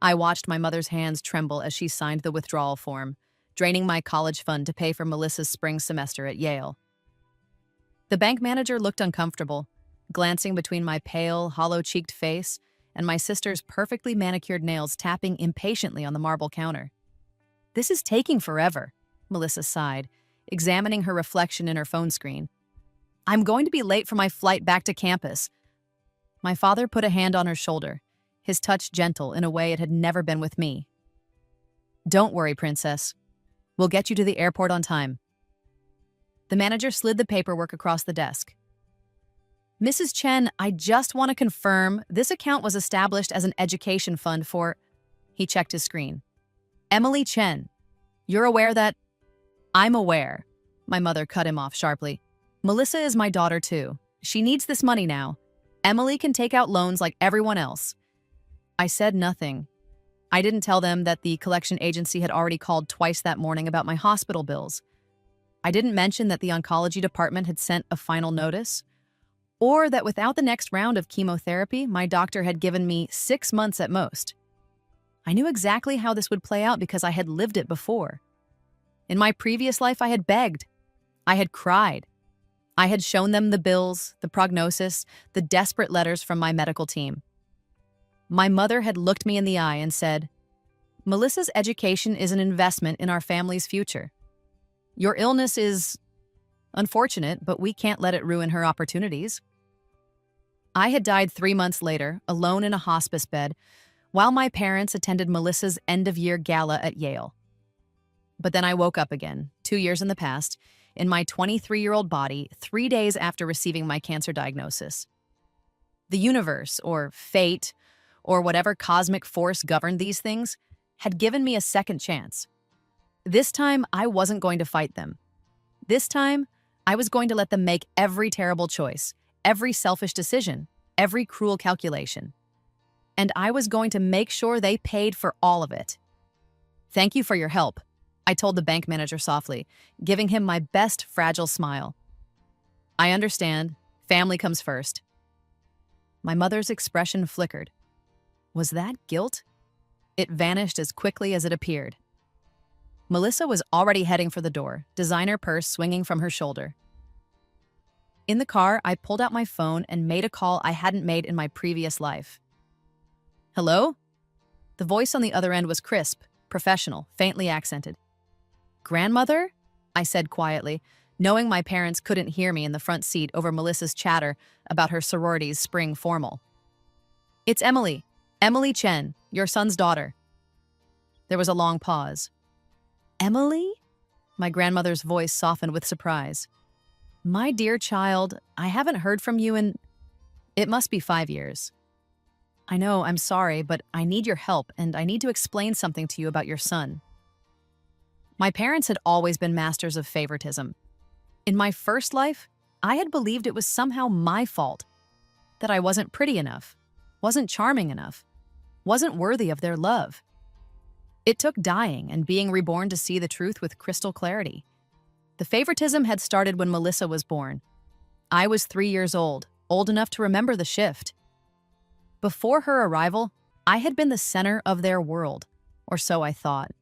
I watched my mother's hands tremble as she signed the withdrawal form, draining my college fund to pay for Melissa's spring semester at Yale. The bank manager looked uncomfortable, glancing between my pale, hollow-cheeked face and my sister's perfectly manicured nails tapping impatiently on the marble counter. "This is taking forever," Melissa sighed, examining her reflection in her phone screen. "I'm going to be late for my flight back to campus." My father put a hand on her shoulder, his touch gentle in a way it had never been with me. "Don't worry, princess. We'll get you to the airport on time." The manager slid the paperwork across the desk. "Mrs. Chen, I just want to confirm this account was established as an education fund for—" He checked his screen. "Emily Chen, you're aware that—" "I'm aware," my mother cut him off sharply. "Melissa is my daughter too. She needs this money now. Emily can take out loans like everyone else." I said nothing. I didn't tell them that the collection agency had already called twice that morning about my hospital bills. I didn't mention that the oncology department had sent a final notice, or that without the next round of chemotherapy, my doctor had given me 6 months at most. I knew exactly how this would play out because I had lived it before. In my previous life, I had begged. I had cried. I had shown them the bills, the prognosis, the desperate letters from my medical team. My mother had looked me in the eye and said, "Melissa's education is an investment in our family's future. Your illness is unfortunate, but we can't let it ruin her opportunities." I had died 3 months later, alone in a hospice bed, while my parents attended Melissa's end-of-year gala at Yale. But then I woke up again, 2 years in the past, in my 23-year-old body, 3 days after receiving my cancer diagnosis. The universe, or fate, or whatever cosmic force governed these things, had given me a second chance. This time, I wasn't going to fight them. This time, I was going to let them make every terrible choice, every selfish decision, every cruel calculation. And I was going to make sure they paid for all of it. "Thank you for your help," I told the bank manager softly, giving him my best fragile smile. "I understand. Family comes first." My mother's expression flickered. Was that guilt? It vanished as quickly as it appeared. Melissa was already heading for the door, designer purse swinging from her shoulder. In the car, I pulled out my phone and made a call I hadn't made in my previous life. "Hello?" The voice on the other end was crisp, professional, faintly accented. "Grandmother?" I said quietly, knowing my parents couldn't hear me in the front seat over Melissa's chatter about her sorority's spring formal. "It's Emily. Emily Chen, your son's daughter." There was a long pause. "Emily?" My grandmother's voice softened with surprise. "My dear child, I haven't heard from you in... It must be 5 years. I know, I'm sorry, but I need your help, and I need to explain something to you about your son." My parents had always been masters of favoritism. In my first life, I had believed it was somehow my fault, that I wasn't pretty enough, wasn't charming enough, wasn't worthy of their love. It took dying and being reborn to see the truth with crystal clarity. The favoritism had started when Melissa was born. I was 3 years old enough to remember the shift. Before her arrival, I had been the center of their world, or so I thought.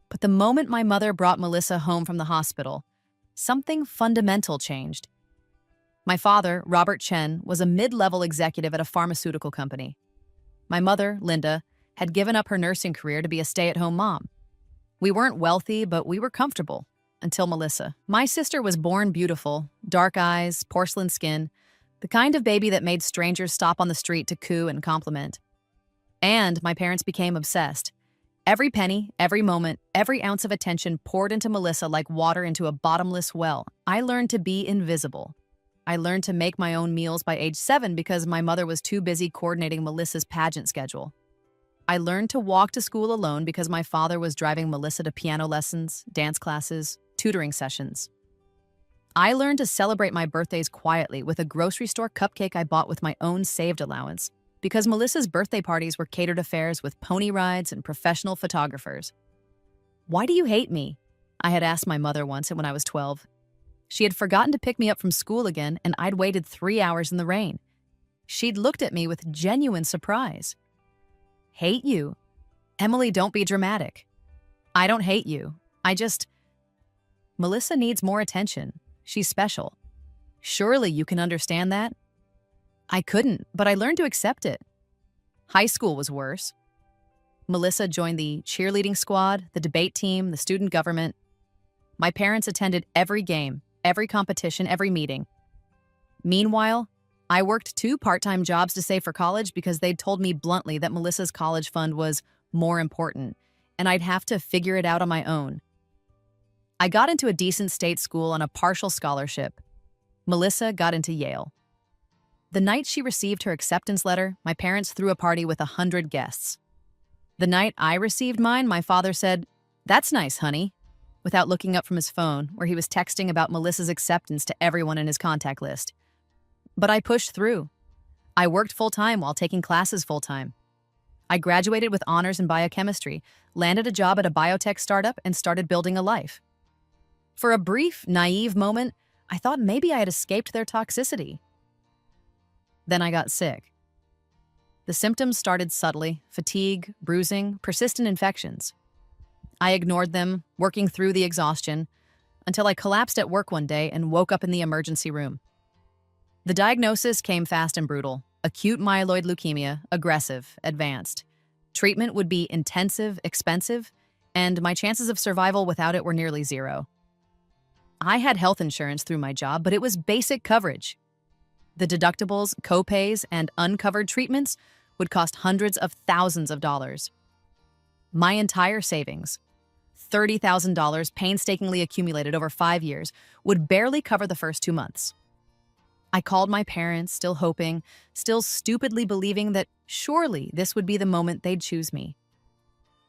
But the moment my mother brought Melissa home from the hospital, something fundamental changed. My father, Robert Chen, was a mid-level executive at a pharmaceutical company. My mother, Linda, had given up her nursing career to be a stay-at-home mom. We weren't wealthy, but we were comfortable. Until Melissa. My sister was born beautiful, dark eyes, porcelain skin, the kind of baby that made strangers stop on the street to coo and compliment. And my parents became obsessed. Every penny, every moment, every ounce of attention poured into Melissa like water into a bottomless well. I learned to be invisible. I learned to make my own meals by age 7 because my mother was too busy coordinating Melissa's pageant schedule. I learned to walk to school alone because my father was driving Melissa to piano lessons, dance classes, tutoring sessions. I learned to celebrate my birthdays quietly with a grocery store cupcake I bought with my own saved allowance because Melissa's birthday parties were catered affairs with pony rides and professional photographers. "Why do you hate me?" I had asked my mother once when I was 12. She had forgotten to pick me up from school again, and I'd waited 3 hours in the rain. She'd looked at me with genuine surprise. "Hate you? Emily, don't be dramatic. I don't hate you. Melissa needs more attention. She's special. Surely you can understand that? I couldn't, but I learned to accept it. High school was worse. Melissa joined the cheerleading squad, the debate team, the student government. My parents attended every game, every competition, every meeting. Meanwhile, I worked 2 part-time jobs to save for college because they'd told me bluntly that Melissa's college fund was more important, and I'd have to figure it out on my own. I got into a decent state school on a partial scholarship. Melissa got into Yale. The night she received her acceptance letter, my parents threw a party with 100 guests. The night I received mine, my father said, "That's nice, honey," without looking up from his phone, where he was texting about Melissa's acceptance to everyone in his contact list. But I pushed through. I worked full-time while taking classes full-time. I graduated with honors in biochemistry, landed a job at a biotech startup, and started building a life. For a brief, naive moment, I thought maybe I had escaped their toxicity. Then I got sick. The symptoms started subtly: fatigue, bruising, persistent infections. I ignored them, working through the exhaustion, until I collapsed at work one day and woke up in the emergency room. The diagnosis came fast and brutal: acute myeloid leukemia, aggressive, advanced. Treatment would be intensive, expensive, and my chances of survival without it were nearly zero. I had health insurance through my job, but it was basic coverage. The deductibles, copays, and uncovered treatments would cost hundreds of thousands of dollars. My entire savings, $30,000 painstakingly accumulated over 5 years, would barely cover the first 2 months. I called my parents, still hoping, still stupidly believing that surely this would be the moment they'd choose me.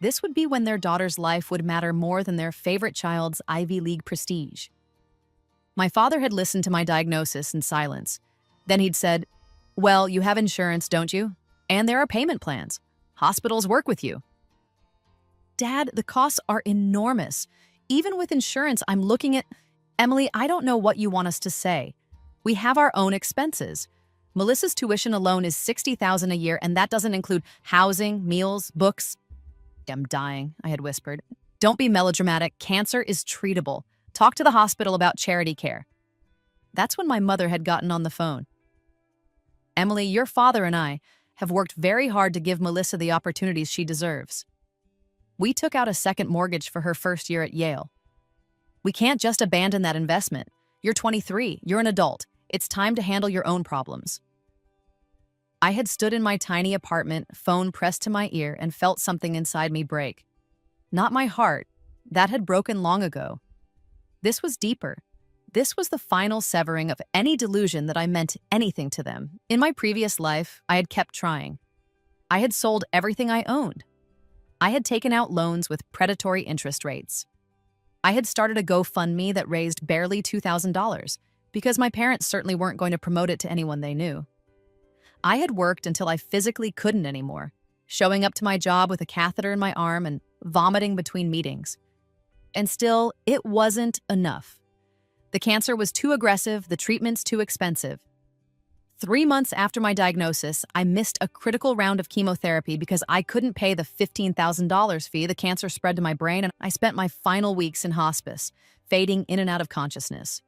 This would be when their daughter's life would matter more than their favorite child's Ivy League prestige. My father had listened to my diagnosis in silence. Then he'd said, "Well, you have insurance, don't you? And there are payment plans. Hospitals work with you." Dad, the costs are enormous. Even with insurance, I'm looking at... Emily, I don't know what you want us to say. We have our own expenses. Melissa's tuition alone is $60,000 a year, and that doesn't include housing, meals, books. I'm dying, I had whispered. Don't be melodramatic. Cancer is treatable. Talk to the hospital about charity care. That's when my mother had gotten on the phone. Emily, your father and I have worked very hard to give Melissa the opportunities she deserves. We took out a second mortgage for her first year at Yale. We can't just abandon that investment. You're 23, you're an adult. It's time to handle your own problems. I had stood in my tiny apartment, phone pressed to my ear, and felt something inside me break. Not my heart. That had broken long ago. This was deeper. This was the final severing of any delusion that I meant anything to them. In my previous life, I had kept trying. I had sold everything I owned. I had taken out loans with predatory interest rates. I had started a GoFundMe that raised barely $2,000 because my parents certainly weren't going to promote it to anyone they knew. I had worked until I physically couldn't anymore, showing up to my job with a catheter in my arm and vomiting between meetings. And still, it wasn't enough. The cancer was too aggressive, the treatments too expensive. 3 months after my diagnosis, I missed a critical round of chemotherapy because I couldn't pay the $15,000 fee the cancer spread to my brain, and I spent my final weeks in hospice, fading in and out of consciousness.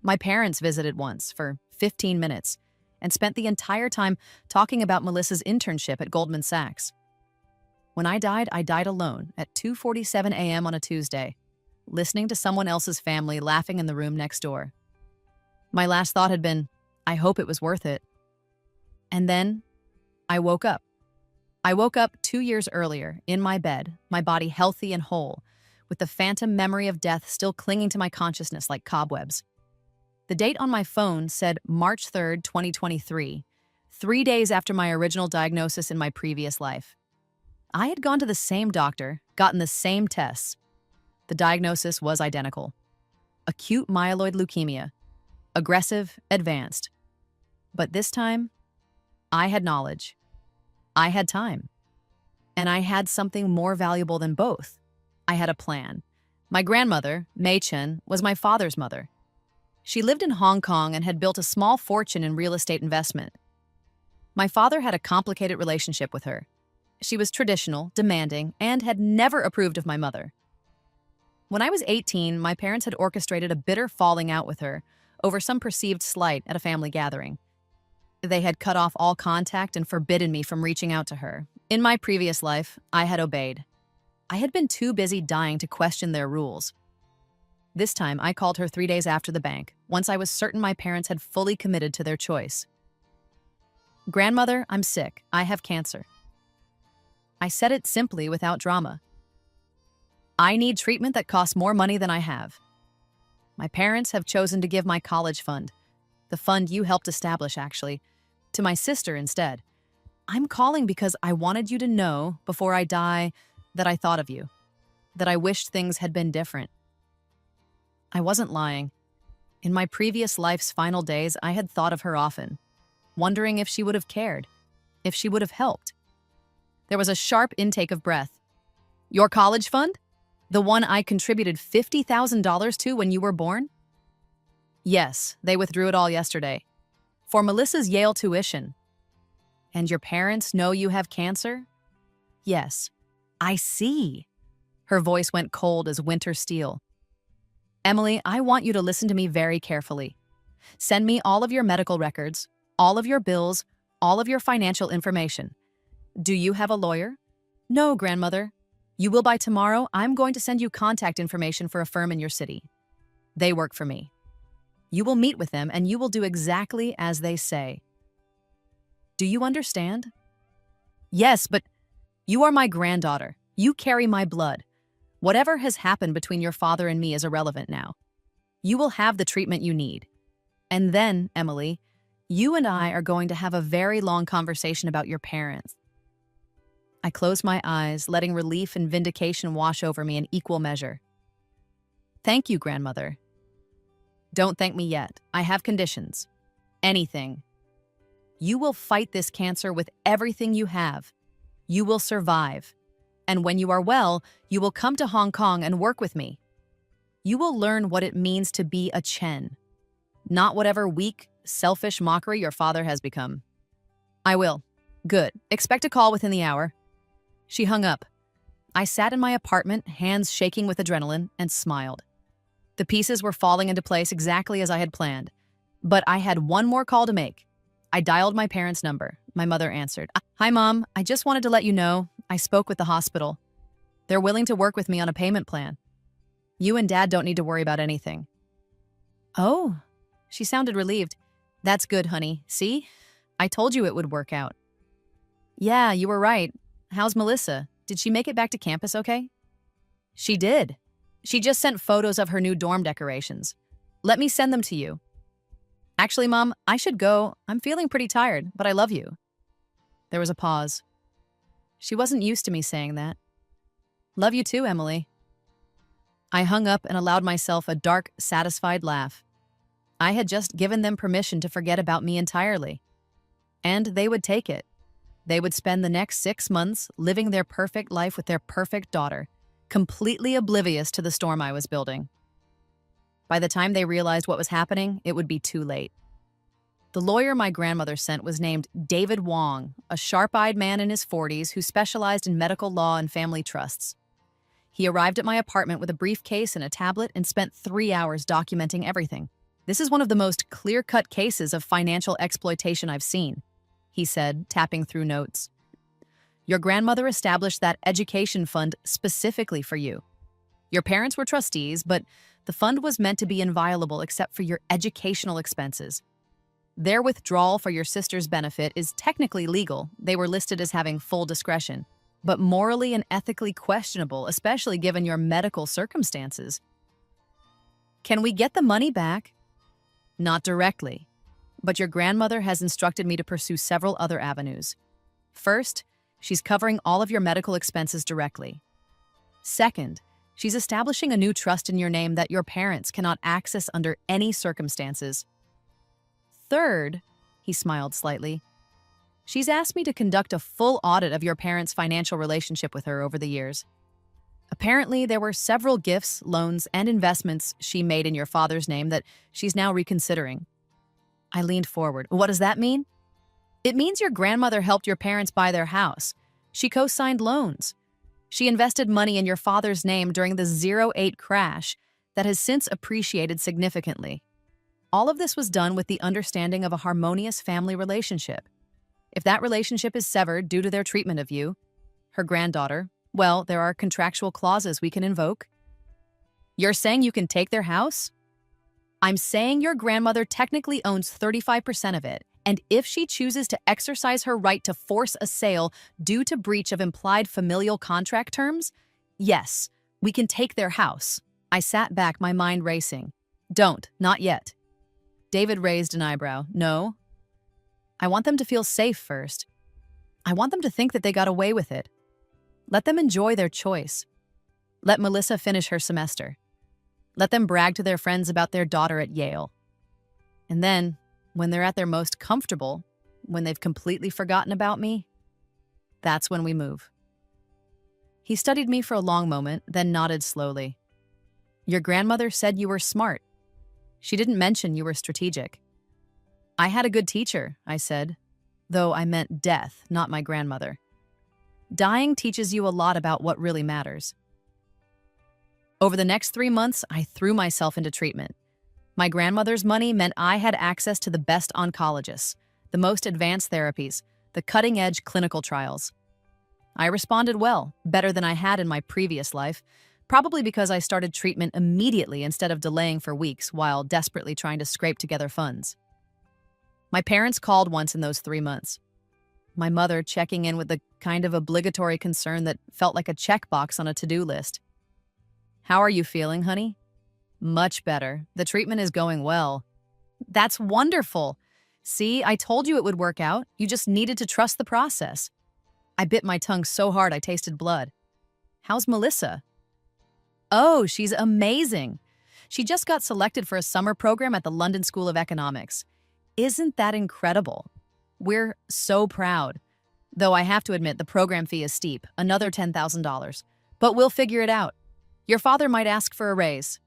My parents visited once for 15 minutes and spent the entire time talking about Melissa's internship at Goldman Sachs. When I died alone at 2:47 a.m. on a Tuesday, listening to someone else's family laughing in the room next door. My last thought had been, I hope it was worth it. And then I woke up. I woke up 2 years earlier, in my bed, my body healthy and whole, with the phantom memory of death still clinging to my consciousness like cobwebs. The date on my phone said March 3rd, 2023, 3 days after my original diagnosis in my previous life. I had gone to the same doctor, gotten the same tests. The diagnosis was identical. Acute myeloid leukemia. Aggressive, advanced. But this time, I had knowledge. I had time. And I had something more valuable than both. I had a plan. My grandmother, Mei Chen, was my father's mother. She lived in Hong Kong and had built a small fortune in real estate investment. My father had a complicated relationship with her. She was traditional, demanding, and had never approved of my mother. When I was 18, my parents had orchestrated a bitter falling out with her over some perceived slight at a family gathering. They had cut off all contact and forbidden me from reaching out to her. In my previous life, I had obeyed. I had been too busy dying to question their rules. This time, I called her 3 days after the bank, once I was certain my parents had fully committed to their choice. "Grandmother, I'm sick. I have cancer." I said it simply, without drama. "I need treatment that costs more money than I have. My parents have chosen to give my college fund, the fund you helped establish, actually, to my sister instead. I'm calling because I wanted you to know, before I die, that I thought of you, that I wished things had been different." I wasn't lying. In my previous life's final days, I had thought of her often, wondering if she would have cared, if she would have helped. There was a sharp intake of breath. "Your college fund? The one I contributed $50,000 to when you were born?" "Yes, they withdrew it all yesterday. For Melissa's Yale tuition." "And your parents know you have cancer?" "Yes." "I see." Her voice went cold as winter steel. "Emily, I want you to listen to me very carefully. Send me all of your medical records, all of your bills, all of your financial information. Do you have a lawyer?" "No, grandmother." "You will by tomorrow. I'm going to send you contact information for a firm in your city. They work for me. You will meet with them and you will do exactly as they say." "Do you understand?" "Yes, but you are my granddaughter. You carry my blood. Whatever has happened between your father and me is irrelevant now. You will have the treatment you need. And then, Emily, you and I are going to have a very long conversation about your parents." I closed my eyes, letting relief and vindication wash over me in equal measure. "Thank you, grandmother." "Don't thank me yet. I have conditions. Anything. You will fight this cancer with everything you have. You will survive. And when you are well, you will come to Hong Kong and work with me. You will learn what it means to be a Chen, not whatever weak, selfish mockery your father has become." "I will." "Good. Expect a call within the hour." She hung up. I sat in my apartment, hands shaking with adrenaline, and smiled. The pieces were falling into place exactly as I had planned. But I had one more call to make. I dialed my parents' number. My mother answered. "Hi, Mom. I just wanted to let you know I spoke with the hospital. They're willing to work with me on a payment plan. You and Dad don't need to worry about anything." "Oh," she sounded relieved. "That's good, honey. See? I told you it would work out." "Yeah, you were right. How's Melissa? Did she make it back to campus okay?" "She did. She just sent photos of her new dorm decorations. Let me send them to you." "Actually, Mom, I should go. I'm feeling pretty tired, but I love you." There was a pause. She wasn't used to me saying that. "Love you too, Emily." I hung up and allowed myself a dark, satisfied laugh. I had just given them permission to forget about me entirely. And they would take it. They would spend the next 6 months living their perfect life with their perfect daughter, completely oblivious to the storm I was building. By the time they realized what was happening, it would be too late. The lawyer my grandmother sent was named David Wong, a sharp-eyed man in his 40s who specialized in medical law and family trusts. He arrived at my apartment with a briefcase and a tablet and spent 3 hours documenting everything. "This is one of the most clear-cut cases of financial exploitation I've seen," he said, tapping through notes. "Your grandmother established that education fund specifically for you. Your parents were trustees, but the fund was meant to be inviolable except for your educational expenses. Their withdrawal for your sister's benefit is technically legal. They were listed as having full discretion, but morally and ethically questionable, especially given your medical circumstances." "Can we get the money back?" "Not directly, but your grandmother has instructed me to pursue several other avenues. First, she's covering all of your medical expenses directly. Second, she's establishing a new trust in your name that your parents cannot access under any circumstances. Third," he smiled slightly, "she's asked me to conduct a full audit of your parents' financial relationship with her over the years. Apparently, there were several gifts, loans, and investments she made in your father's name that she's now reconsidering." I leaned forward. "What does that mean?" "It means your grandmother helped your parents buy their house. She co-signed loans. She invested money in your father's name during the '08 crash that has since appreciated significantly. All of this was done with the understanding of a harmonious family relationship. If that relationship is severed due to their treatment of you, her granddaughter, well, there are contractual clauses we can invoke. You're saying you can take their house? I'm saying your grandmother technically owns 35% of it, and if she chooses to exercise her right to force a sale due to breach of implied familial contract terms, yes, we can take their house. I sat back, my mind racing. Don't, not yet. David raised an eyebrow. No. I want them to feel safe first. I want them to think that they got away with it. Let them enjoy their choice. Let Melissa finish her semester. Let them brag to their friends about their daughter at Yale. And then, when they're at their most comfortable, when they've completely forgotten about me, that's when we move. He studied me for a long moment, then nodded slowly. Your grandmother said you were smart. She didn't mention you were strategic. I had a good teacher, I said, though I meant death, not my grandmother. Dying teaches you a lot about what really matters. Over the next 3 months, I threw myself into treatment. My grandmother's money meant I had access to the best oncologists, the most advanced therapies, the cutting-edge clinical trials. I responded well, better than I had in my previous life, probably because I started treatment immediately instead of delaying for weeks while desperately trying to scrape together funds. My parents called once in those 3 months. My mother checking in with the kind of obligatory concern that felt like a checkbox on a to-do list. How are you feeling, honey? Much better. The treatment is going well. That's wonderful. See, I told you it would work out. You just needed to trust the process. I bit my tongue so hard I tasted blood. How's Melissa? Oh, she's amazing. She just got selected for a summer program at the London School of Economics. Isn't that incredible? We're so proud. Though I have to admit the program fee is steep, another $10,000. But we'll figure it out. Your father might ask for a raise.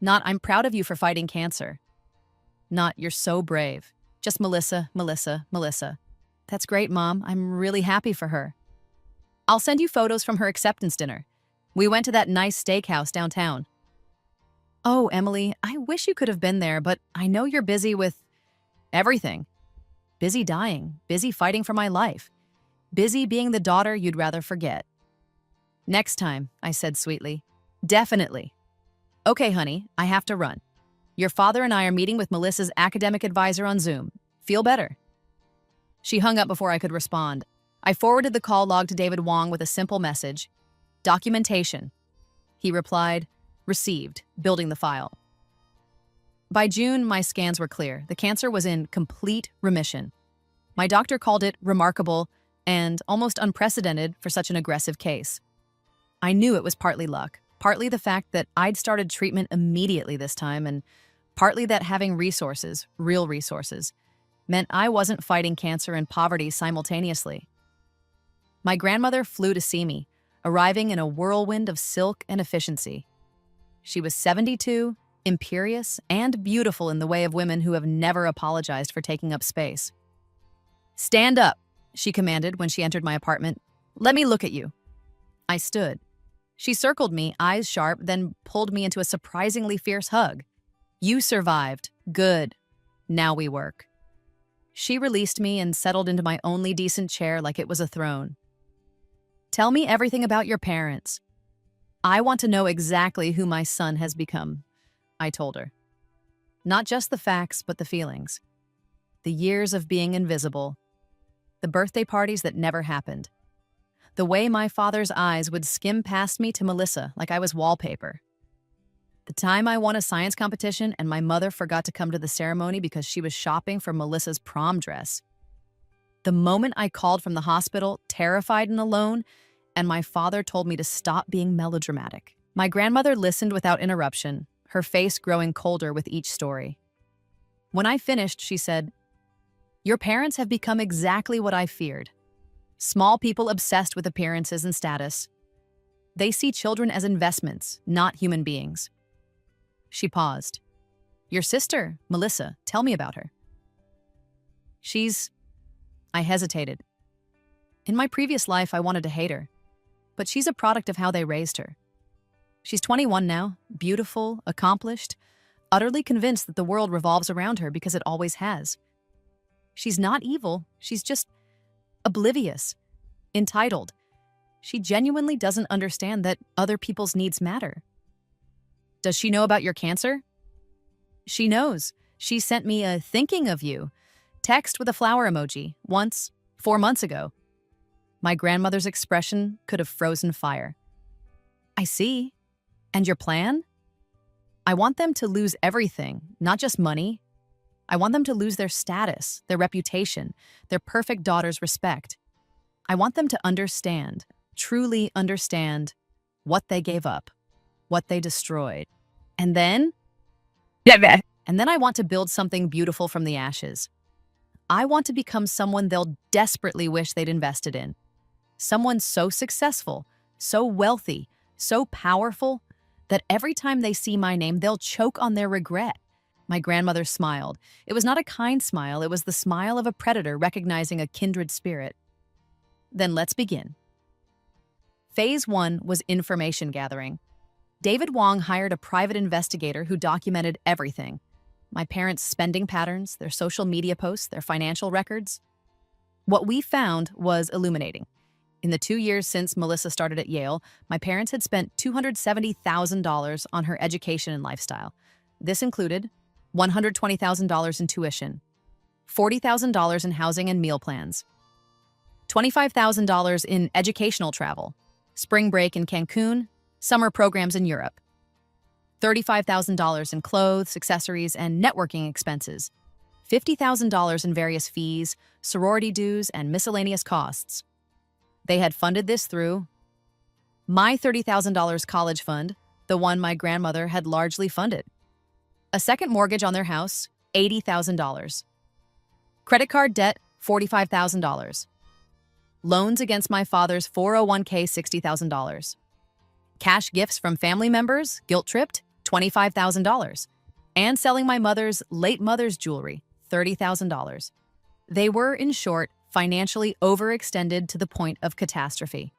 Not, I'm proud of you for fighting cancer. Not, you're so brave. Just Melissa, Melissa, Melissa. That's great, Mom. I'm really happy for her. I'll send you photos from her acceptance dinner. We went to that nice steakhouse downtown. Oh, Emily, I wish you could have been there, but I know you're busy with everything. Busy dying, busy fighting for my life, busy being the daughter you'd rather forget. Next time, I said sweetly. Definitely. Okay, honey, I have to run. Your father and I are meeting with Melissa's academic advisor on Zoom. Feel better. She hung up before I could respond. I forwarded the call log to David Wong with a simple message. Documentation. He replied, received, building the file. By June, my scans were clear. The cancer was in complete remission. My doctor called it remarkable and almost unprecedented for such an aggressive case. I knew it was partly luck, partly the fact that I'd started treatment immediately this time, and partly that having resources, real resources, meant I wasn't fighting cancer and poverty simultaneously. My grandmother flew to see me, arriving in a whirlwind of silk and efficiency. She was 72, imperious, and beautiful in the way of women who have never apologized for taking up space. Stand up, she commanded when she entered my apartment. Let me look at you. I stood. She circled me, eyes sharp, then pulled me into a surprisingly fierce hug. You survived. Good. Now we work. She released me and settled into my only decent chair like it was a throne. Tell me everything about your parents. I want to know exactly who my son has become, I told her. Not just the facts, but the feelings. The years of being invisible. The birthday parties that never happened. The way my father's eyes would skim past me to Melissa like I was wallpaper. The time I won a science competition and my mother forgot to come to the ceremony because she was shopping for Melissa's prom dress. The moment I called from the hospital, terrified and alone, and my father told me to stop being melodramatic. My grandmother listened without interruption, her face growing colder with each story. When I finished, she said, Your parents have become exactly what I feared. Small people obsessed with appearances and status. They see children as investments, not human beings. She paused. Your sister, Melissa, tell me about her. I hesitated. In my previous life, I wanted to hate her, but she's a product of how they raised her. She's 21 now, beautiful, accomplished, utterly convinced that the world revolves around her because it always has. She's not evil, she's just oblivious, entitled. She genuinely doesn't understand that other people's needs matter. Does she know about your cancer? She knows. She sent me a thinking of you text with a flower emoji once, 4 months ago. My grandmother's expression could have frozen fire. I see. And your plan? I want them to lose everything, not just money. I want them to lose their status, their reputation, their perfect daughter's respect. I want them to understand, truly understand, what they gave up, what they destroyed. And then I want to build something beautiful from the ashes. I want to become someone they'll desperately wish they'd invested in. Someone so successful, so wealthy, so powerful, that every time they see my name, they'll choke on their regret. My grandmother smiled. It was not a kind smile, it was the smile of a predator recognizing a kindred spirit. Then let's begin. Phase 1 was information gathering. David Wong hired a private investigator who documented everything. My parents' spending patterns, their social media posts, their financial records. What we found was illuminating. In the 2 years since Melissa started at Yale, my parents had spent $270,000 on her education and lifestyle. This included $120,000 in tuition, $40,000 in housing and meal plans, $25,000 in educational travel, spring break in Cancun, summer programs in Europe, $35,000 in clothes, accessories, and networking expenses, $50,000 in various fees, sorority dues, and miscellaneous costs. They had funded this through my $30,000 college fund, the one my grandmother had largely funded, a second mortgage on their house, $80,000, credit card debt, $45,000, loans against my father's 401k, $60,000, cash gifts from family members, guilt-tripped, $25,000, and selling my late mother's jewelry, $30,000. They were, in short, financially overextended to the point of catastrophe.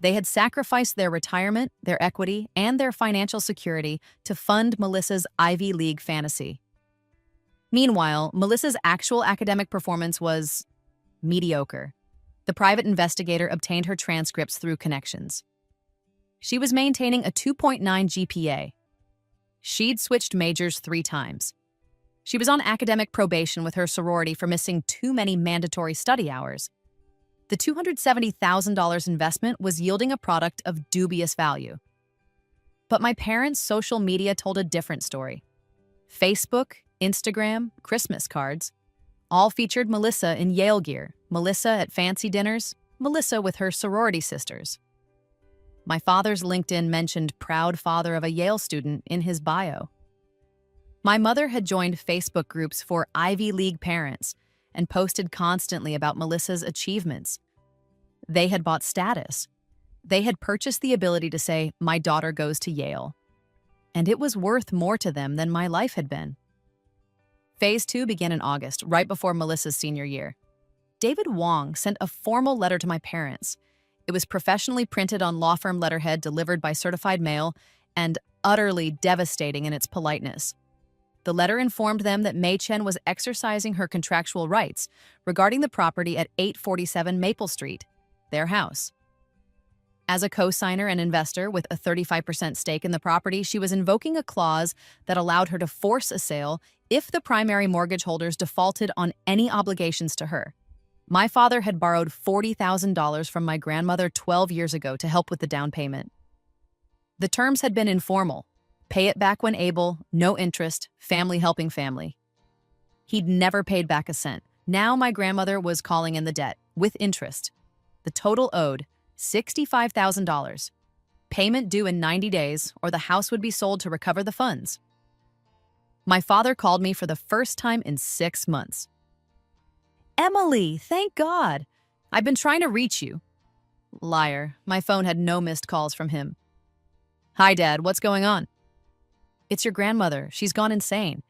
They had sacrificed their retirement, their equity, and their financial security to fund Melissa's Ivy League fantasy. Meanwhile, Melissa's actual academic performance was mediocre. The private investigator obtained her transcripts through connections. She was maintaining a 2.9 GPA. She'd switched majors 3 times. She was on academic probation with her sorority for missing too many mandatory study hours. The $270,000 investment was yielding a product of dubious value. But my parents' social media told a different story. Facebook, Instagram, Christmas cards all featured Melissa in Yale gear, Melissa at fancy dinners, Melissa with her sorority sisters. My father's LinkedIn mentioned proud father of a Yale student in his bio. My mother had joined Facebook groups for Ivy League parents and posted constantly about Melissa's achievements. They had bought status. They had purchased the ability to say, "My daughter goes to Yale." And it was worth more to them than my life had been. Phase 2 began in August, right before Melissa's senior year. David Wong sent a formal letter to my parents. It was professionally printed on law firm letterhead delivered by certified mail and utterly devastating in its politeness. The letter informed them that Mei Chen was exercising her contractual rights regarding the property at 847 Maple Street, their house. As a co-signer and investor with a 35% stake in the property, she was invoking a clause that allowed her to force a sale if the primary mortgage holders defaulted on any obligations to her. My father had borrowed $40,000 from my grandmother 12 years ago to help with the down payment. The terms had been informal. Pay it back when able, no interest, family helping family. He'd never paid back a cent. Now my grandmother was calling in the debt, with interest. The total owed, $65,000. Payment due in 90 days, or the house would be sold to recover the funds. My father called me for the first time in 6 months. "Emily, thank God. I've been trying to reach you." Liar, my phone had no missed calls from him. "Hi, Dad, what's going on?" "It's your grandmother. She's gone insane.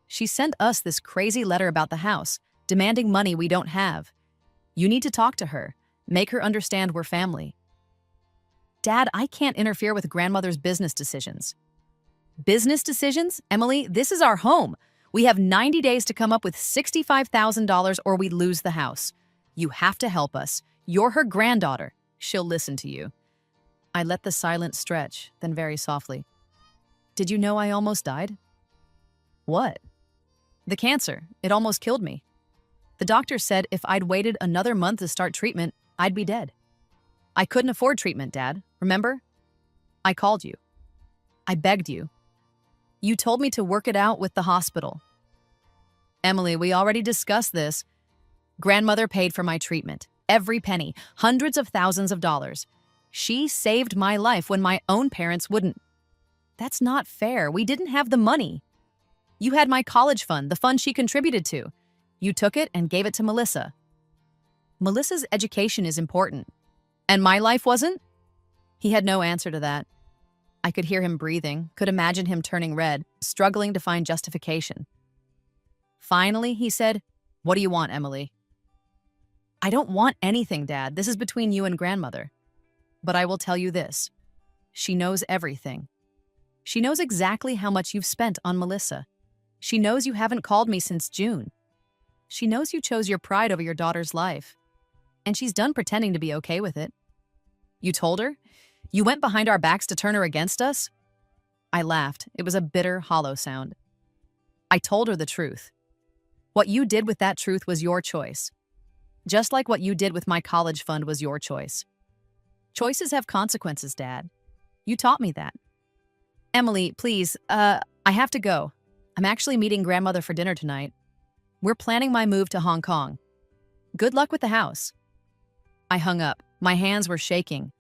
She sent us this crazy letter about the house, demanding money we don't have. You need to talk to her. Make her understand we're family. Dad, I can't interfere with grandmother's business decisions. Business decisions? Emily, this is our home. We have 90 days to come up with $65,000 or we lose the house. You have to help us. You're her granddaughter. She'll listen to you. I let the silence stretch, then very softly. Did you know I almost died? What? The cancer. It almost killed me. The doctor said if I'd waited another month to start treatment, I'd be dead. I couldn't afford treatment, Dad. Remember? I called you. I begged you. You told me to work it out with the hospital. Emily, we already discussed this. Grandmother paid for my treatment. Every penny. Hundreds of thousands of dollars. She saved my life when my own parents wouldn't. That's not fair. We didn't have the money. You had my college fund, the fund she contributed to. You took it and gave it to Melissa. Melissa's education is important. And my life wasn't? He had no answer to that. I could hear him breathing, could imagine him turning red, struggling to find justification. Finally, he said, "What do you want, Emily?" I don't want anything, Dad. This is between you and grandmother. But I will tell you this. She knows everything. She knows exactly how much you've spent on Melissa. She knows you haven't called me since June. She knows you chose your pride over your daughter's life. And she's done pretending to be okay with it. You told her? You went behind our backs to turn her against us? I laughed. It was a bitter, hollow sound. I told her the truth. What you did with that truth was your choice. Just like what you did with my college fund was your choice. Choices have consequences, Dad. You taught me that. Emily, please, I have to go. I'm actually meeting grandmother for dinner tonight. We're planning my move to Hong Kong. Good luck with the house. I hung up. My hands were shaking.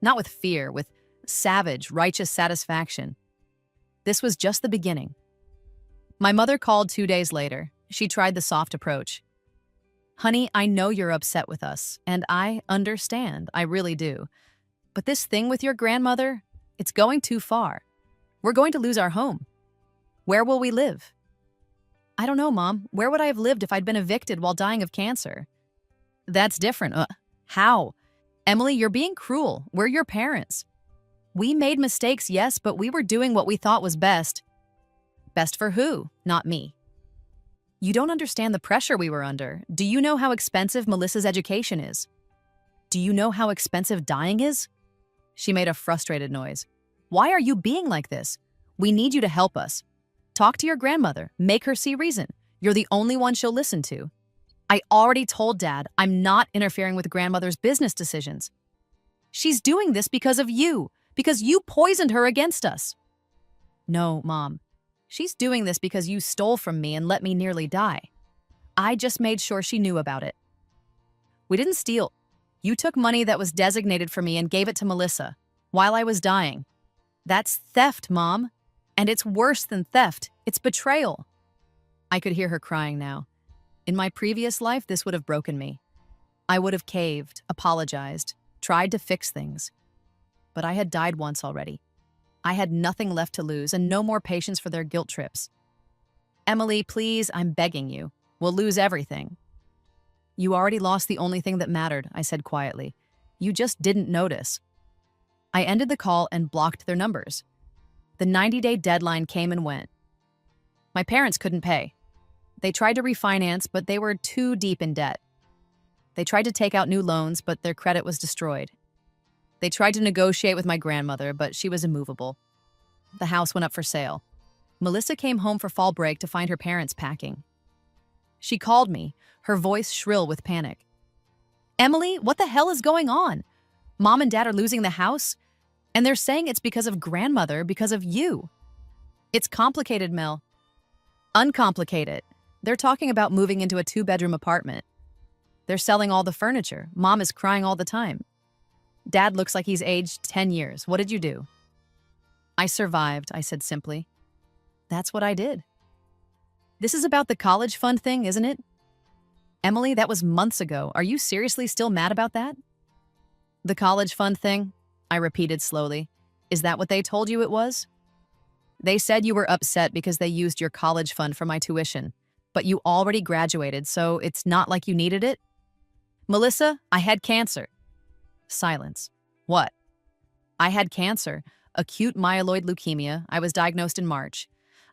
Not with fear, with savage, righteous satisfaction. This was just the beginning. My mother called 2 days later. She tried the soft approach. Honey, I know you're upset with us, and I understand, I really do. But this thing with your grandmother, it's going too far. We're going to lose our home. Where will we live? I don't know, Mom. Where would I have lived if I'd been evicted while dying of cancer? That's different. How? Emily, you're being cruel. We're your parents. We made mistakes, yes, but we were doing what we thought was best. Best for who? Not me. You don't understand the pressure we were under. Do you know how expensive Melissa's education is? Do you know how expensive dying is? She made a frustrated noise. Why are you being like this? We need you to help us. Talk to your grandmother. Make her see reason. You're the only one she'll listen to. I already told Dad I'm not interfering with grandmother's business decisions. She's doing this because of you, because you poisoned her against us. No, Mom. She's doing this because you stole from me and let me nearly die. I just made sure she knew about it. We didn't steal. You took money that was designated for me and gave it to Melissa while I was dying. That's theft, Mom. And it's worse than theft. It's betrayal. I could hear her crying now. In my previous life, this would have broken me. I would have caved, apologized, tried to fix things. But I had died once already. I had nothing left to lose and no more patience for their guilt trips. Emily, please, I'm begging you. We'll lose everything. You already lost the only thing that mattered, I said quietly. You just didn't notice. I ended the call and blocked their numbers. The 90-day deadline came and went. My parents couldn't pay. They tried to refinance, but they were too deep in debt. They tried to take out new loans, but their credit was destroyed. They tried to negotiate with my grandmother, but she was immovable. The house went up for sale. Melissa came home for fall break to find her parents packing. She called me, her voice shrill with panic. Emily, what the hell is going on? Mom and Dad are losing the house, and they're saying it's because of grandmother, because of you. It's complicated, Mel. Uncomplicated. They're talking about moving into a 2-bedroom apartment. They're selling all the furniture. Mom is crying all the time. Dad looks like he's aged 10 years. What did you do? I survived, I said simply. That's what I did. This is about the college fund thing, isn't it? Emily, that was months ago. Are you seriously still mad about that? The college fund thing, I repeated slowly. Is that what they told you it was? They said you were upset because they used your college fund for my tuition, but you already graduated, so it's not like you needed it? Melissa, I had cancer. Silence. What? I had cancer, acute myeloid leukemia. I was diagnosed in March.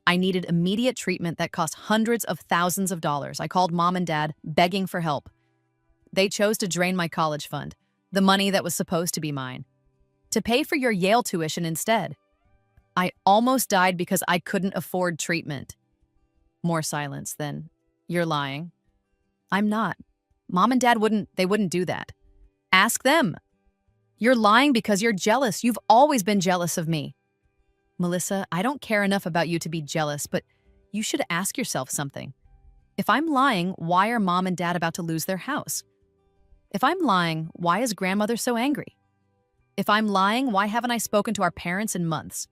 I needed immediate treatment that cost hundreds of thousands of dollars. I called mom and dad, begging for help. They chose to drain my college fund, the money that was supposed to be mine, to pay for your Yale tuition instead. I almost died because I couldn't afford treatment. More silence. Then, you're lying. I'm not. Mom and dad wouldn't do that. Ask them. You're lying because you're jealous. You've always been jealous of me. Melissa, I don't care enough about you to be jealous, but you should ask yourself something. If I'm lying, why are mom and dad about to lose their house? If I'm lying, why is grandmother so angry? If I'm lying, why haven't I spoken to our parents in months?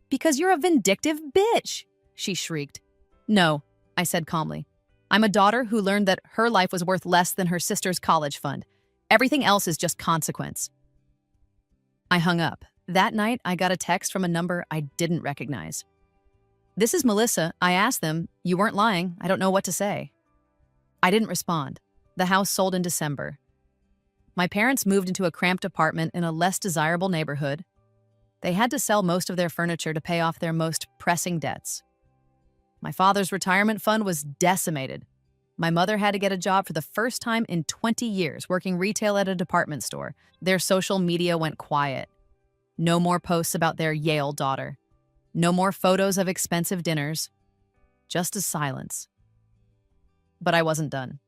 Because you're a vindictive bitch, she shrieked. No, I said calmly. I'm a daughter who learned that her life was worth less than her sister's college fund. Everything else is just consequence. I hung up. That night, I got a text from a number I didn't recognize. This is Melissa. I asked them, you weren't lying. I don't know what to say. I didn't respond. The house sold in December. My parents moved into a cramped apartment in a less desirable neighborhood. They had to sell most of their furniture to pay off their most pressing debts. My father's retirement fund was decimated. My mother had to get a job for the first time in 20 years, working retail at a department store. Their social media went quiet. No more posts about their Yale daughter. No more photos of expensive dinners. Just a silence. But I wasn't done.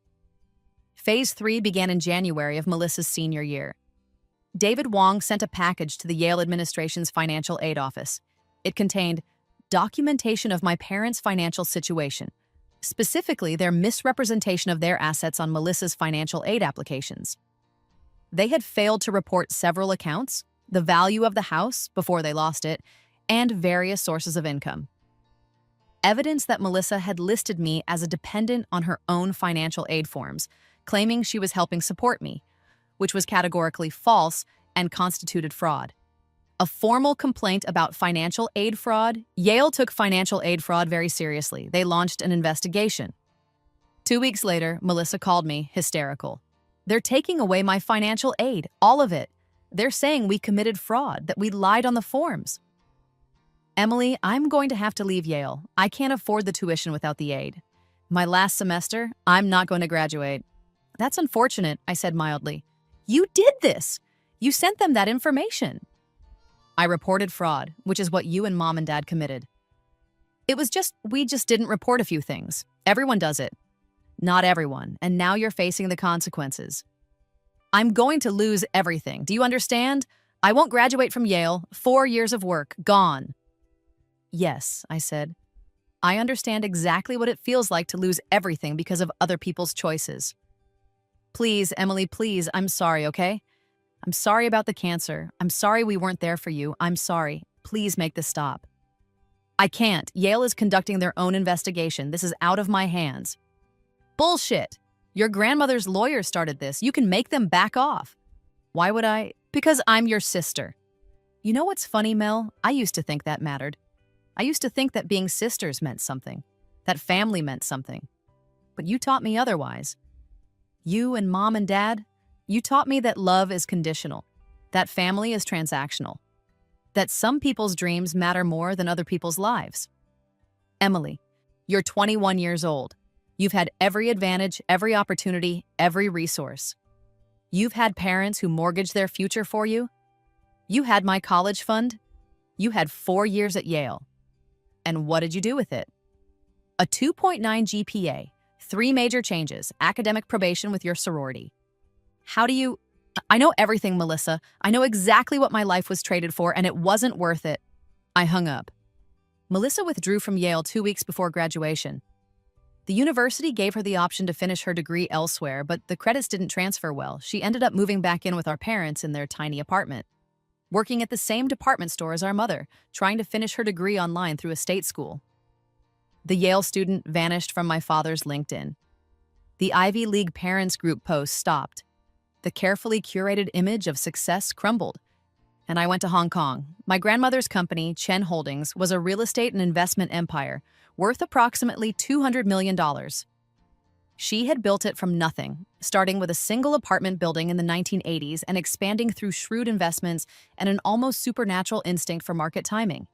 Phase 3 began in January of Melissa's senior year. David Wong sent a package to the Yale administration's financial aid office. It contained documentation of my parents' financial situation, specifically their misrepresentation of their assets on Melissa's financial aid applications. They had failed to report several accounts, the value of the house before they lost it, and various sources of income. Evidence that Melissa had listed me as a dependent on her own financial aid forms, claiming she was helping support me, which was categorically false and constituted fraud. A formal complaint about financial aid fraud. Yale took financial aid fraud very seriously. They launched an investigation. 2 weeks later, Melissa called me, hysterical. They're taking away my financial aid, all of it. They're saying we committed fraud, that we lied on the forms. Emily, I'm going to have to leave Yale. I can't afford the tuition without the aid. My last semester, I'm not going to graduate. That's unfortunate, I said mildly. You did this. You sent them that information. I reported fraud, which is what you and mom and dad committed. We just didn't report a few things. Everyone does it. Not everyone, and now you're facing the consequences. I'm going to lose everything. Do you understand? I won't graduate from Yale. 4 years of work, gone. Yes, I said. I understand exactly what it feels like to lose everything because of other people's choices. Please, Emily, please, I'm sorry, okay? I'm sorry about the cancer. I'm sorry we weren't there for you. I'm sorry. Please make this stop. I can't. Yale is conducting their own investigation. This is out of my hands. Bullshit. Your grandmother's lawyer started this. You can make them back off. Why would I? Because I'm your sister. You know what's funny, Mel? I used to think that mattered. I used to think that being sisters meant something, that family meant something. But you taught me otherwise. You and mom and dad, you taught me that love is conditional, that family is transactional, that some people's dreams matter more than other people's lives. Emily, you're 21 years old. You've had every advantage, every opportunity, every resource. You've had parents who mortgaged their future for you. You had my college fund. You had 4 years at Yale. And what did you do with it? A 2.9 GPA, 3 major changes, academic probation with your sorority. I know everything, Melissa. I know exactly what my life was traded for, and it wasn't worth it. I hung up. Melissa withdrew from Yale 2 weeks before graduation. The university gave her the option to finish her degree elsewhere, but the credits didn't transfer well. She ended up moving back in with our parents in their tiny apartment, working at the same department store as our mother, trying to finish her degree online through a state school. The Yale student vanished from my father's LinkedIn. The Ivy League parents group post stopped. The carefully curated image of success crumbled, and I went to Hong Kong. My grandmother's company, Chen Holdings, was a real estate and investment empire worth approximately $200 million. She had built it from nothing, starting with a single apartment building in the 1980s and expanding through shrewd investments and an almost supernatural instinct for market timing.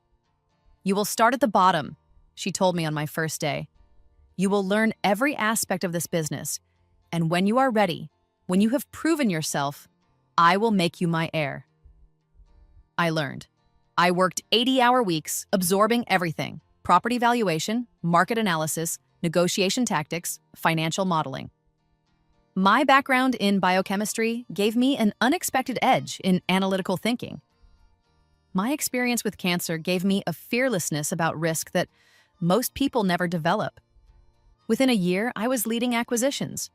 "You will start at the bottom," she told me on my first day. "You will learn every aspect of this business, and when you are ready, when you have proven yourself, I will make you my heir." I learned. I worked 80-hour weeks, absorbing everything: property valuation, market analysis, negotiation tactics, financial modeling. My background in biochemistry gave me an unexpected edge in analytical thinking. My experience with cancer gave me a fearlessness about risk that most people never develop. Within a year, I was leading acquisitions.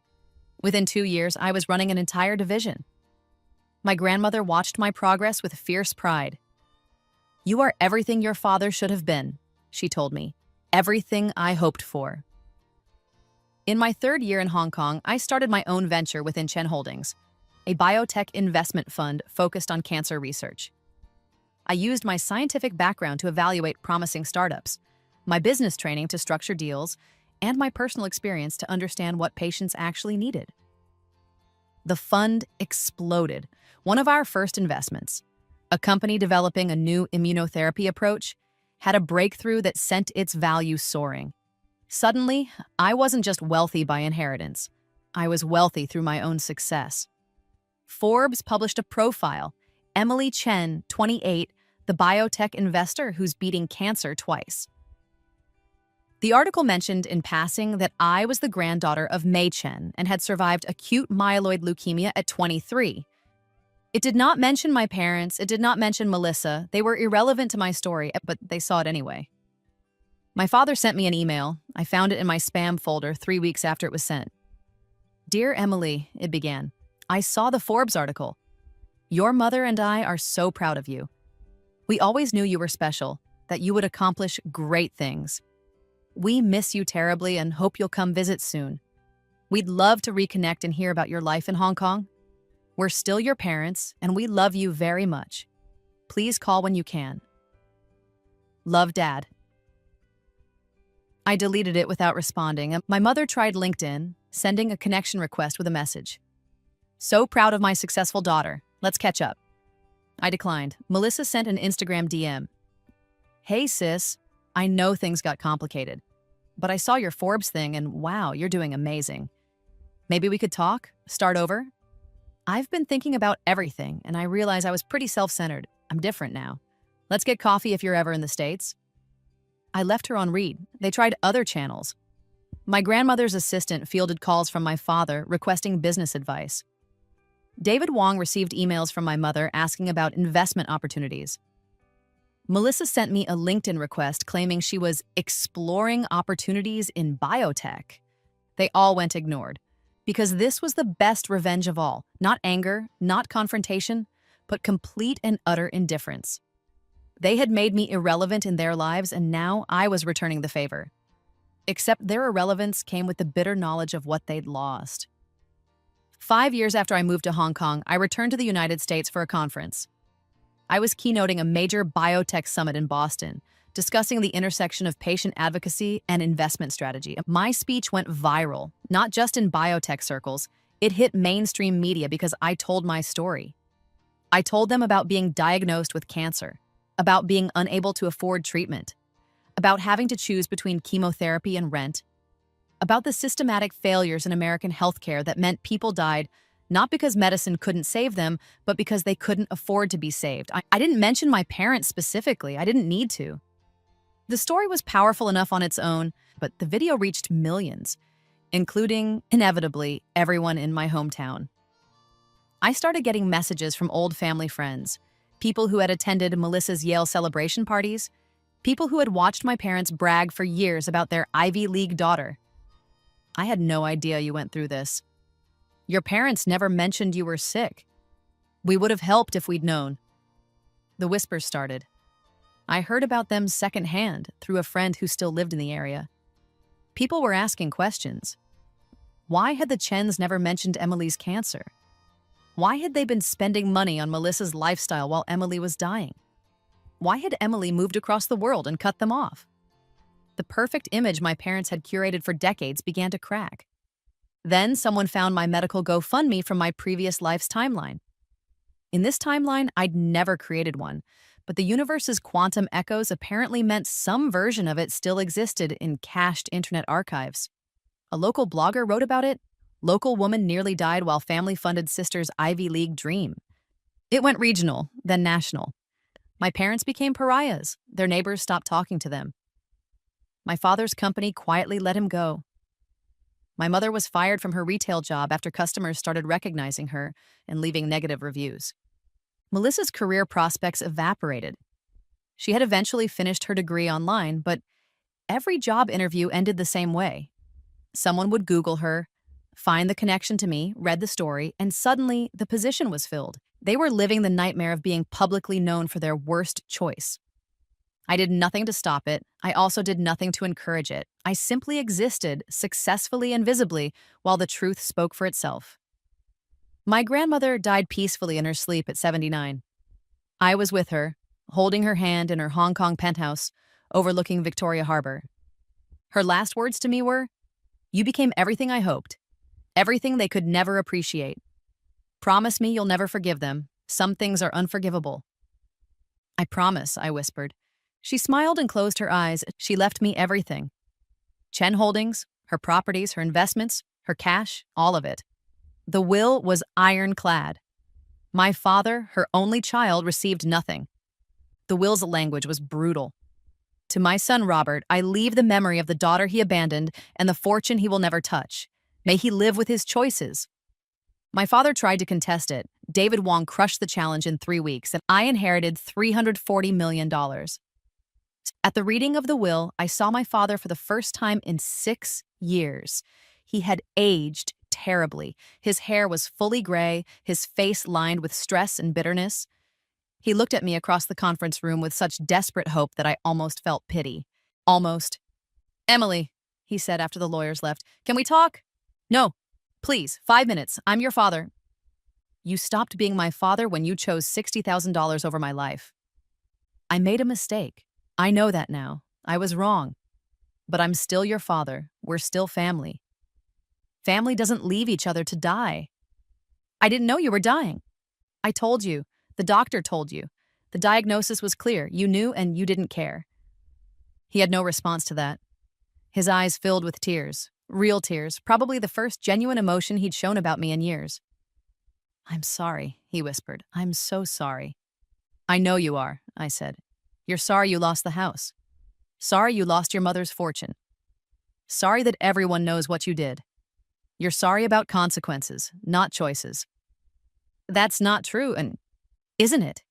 Within 2 years, I was running an entire division. My grandmother watched my progress with fierce pride. "You are everything your father should have been," she told me. "Everything I hoped for." In my 3rd year in Hong Kong, I started my own venture within Chen Holdings, a biotech investment fund focused on cancer research. I used my scientific background to evaluate promising startups, my business training to structure deals, and my personal experience to understand what patients actually needed. The fund exploded. One of our first investments, a company developing a new immunotherapy approach, had a breakthrough that sent its value soaring. Suddenly, I wasn't just wealthy by inheritance. I was wealthy through my own success. Forbes published a profile: Emily Chen, 28, the biotech investor who's beating cancer twice. The article mentioned in passing that I was the granddaughter of Mei Chen and had survived acute myeloid leukemia at 23. It did not mention my parents, it did not mention Melissa. They were irrelevant to my story, but they saw it anyway. My father sent me an email. I found it in my spam folder 3 weeks after it was sent. "Dear Emily," it began, "I saw the Forbes article. Your mother and I are so proud of you. We always knew you were special, that you would accomplish great things. We miss you terribly and hope you'll come visit soon. We'd love to reconnect and hear about your life in Hong Kong. We're still your parents, and we love you very much. Please call when you can. Love, Dad." I deleted it without responding. My mother tried LinkedIn, sending a connection request with a message. "So proud of my successful daughter. Let's catch up." I declined. Melissa sent an Instagram DM. "Hey sis, I know things got complicated, but I saw your Forbes thing and wow, you're doing amazing. Maybe we could talk? Start over? I've been thinking about everything and I realize I was pretty self-centered. I'm different now. Let's get coffee if you're ever in the States." I left her on read. They tried other channels. My grandmother's assistant fielded calls from my father requesting business advice. David Wong received emails from my mother asking about investment opportunities. Melissa sent me a LinkedIn request claiming she was exploring opportunities in biotech. They all went ignored, because this was the best revenge of all. Not anger, not confrontation, but complete and utter indifference. They had made me irrelevant in their lives, and now I was returning the favor. Except their irrelevance came with the bitter knowledge of what they'd lost. 5 years after I moved to Hong Kong, I returned to the United States for a conference. I was keynoting a major biotech summit in Boston, discussing the intersection of patient advocacy and investment strategy. My speech went viral, not just in biotech circles. It hit mainstream media because I told my story. I told them about being diagnosed with cancer, about being unable to afford treatment, about having to choose between chemotherapy and rent, about the systematic failures in American healthcare that meant people died not because medicine couldn't save them, but because they couldn't afford to be saved. I didn't mention my parents specifically. I didn't need to. The story was powerful enough on its own, but the video reached millions, including, inevitably, everyone in my hometown. I started getting messages from old family friends, people who had attended Melissa's Yale celebration parties, people who had watched my parents brag for years about their Ivy League daughter. "I had no idea you went through this. Your parents never mentioned you were sick. We would have helped if we'd known." The whispers started. I heard about them secondhand through a friend who still lived in the area. People were asking questions. Why had the Chens never mentioned Emily's cancer? Why had they been spending money on Melissa's lifestyle while Emily was dying? Why had Emily moved across the world and cut them off? The perfect image my parents had curated for decades began to crack. Then someone found my medical GoFundMe from my previous life's timeline. In this timeline, I'd never created one, but the universe's quantum echoes apparently meant some version of it still existed in cached internet archives. A local blogger wrote about it. Local woman nearly died while family funded sister's Ivy League dream. It went regional, then national. My parents became pariahs. Their neighbors stopped talking to them. My father's company quietly let him go. My mother was fired from her retail job after customers started recognizing her and leaving negative reviews. Melissa's career prospects evaporated. She had eventually finished her degree online, but every job interview ended the same way. Someone would Google her, find the connection to me, read the story, and suddenly the position was filled. They were living the nightmare of being publicly known for their worst choice. I did nothing to stop it. I also did nothing to encourage it. I simply existed, successfully and visibly, while the truth spoke for itself. My grandmother died peacefully in her sleep at 79. I was with her, holding her hand in her Hong Kong penthouse, overlooking Victoria Harbor. Her last words to me were, "You became everything I hoped, everything they could never appreciate. Promise me you'll never forgive them. Some things are unforgivable." "I promise," I whispered. She smiled and closed her eyes. She left me everything. Chen Holdings, her properties, her investments, her cash, all of it. The will was ironclad. My father, her only child, received nothing. The will's language was brutal. "To my son Robert, I leave the memory of the daughter he abandoned and the fortune he will never touch. May he live with his choices." My father tried to contest it. David Wong crushed the challenge in 3 weeks, and I inherited $340 million. At the reading of the will, I saw my father for the first time in 6 years. He had aged terribly. His hair was fully gray, his face lined with stress and bitterness. He looked at me across the conference room with such desperate hope that I almost felt pity. Almost. "Emily," he said after the lawyers left, "can we talk?" "No. Please, 5 minutes. I'm your father." "You stopped being my father when you chose $60,000 over my life." "I made a mistake. I know that now. I was wrong. But I'm still your father. We're still family. Family doesn't leave each other to die." "I didn't know you were dying." "I told you. The doctor told you. The diagnosis was clear. You knew and you didn't care." He had no response to that. His eyes filled with tears. Real tears, probably the first genuine emotion he'd shown about me in years. "I'm sorry," he whispered. "I'm so sorry." "I know you are," I said. "You're sorry you lost the house. Sorry you lost your mother's fortune. Sorry that everyone knows what you did. You're sorry about consequences, not choices." "That's not true, and isn't it?